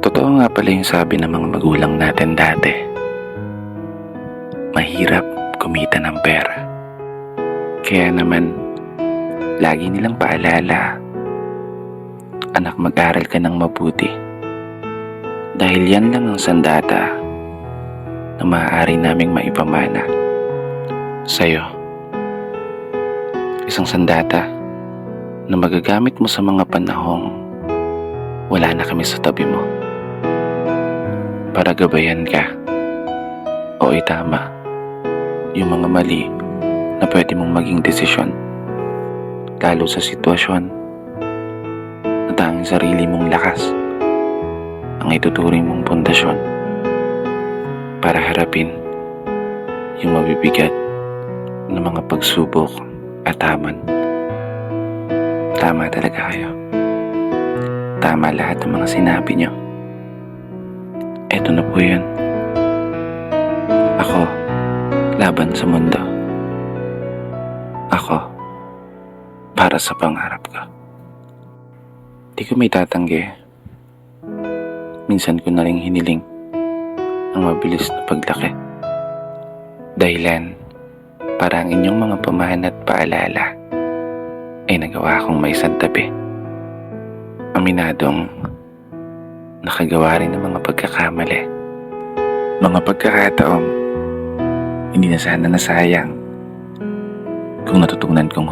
Totoo nga pala yung sabi ng mga magulang natin dati. Mahirap kumita ng pera. Kaya naman, lagi nilang paalala, anak, mag-aral ka ng mabuti. Dahil yan lang ang sandata na maaari naming maipamana sa'yo. Isang sandata na magagamit mo sa mga panahong wala na kami sa tabi mo. Para gabayan ka o itama yung mga mali na pwede mong maging desisyon, lalo sa sitwasyon na tanging sarili mong lakas ang ituturing mong pundasyon para harapin yung mabibigat na mga pagsubok at hamon. Tama talaga kayo. Tama lahat ng mga sinabi nyo. Eto na po yun. Ako, laban sa mundo. Ako, para sa pangarap ko. Di ko may tatanggi. Minsan ko na rin hiniling ang mabilis na paglaki. Dahilan para ang inyong mga pamahan at paalala ay nagawa akong may santabi. Aminadong nakagawa rin ng mga pagkakamali. Mga pagkakataong hindi na sana nasayang kung natutunan kong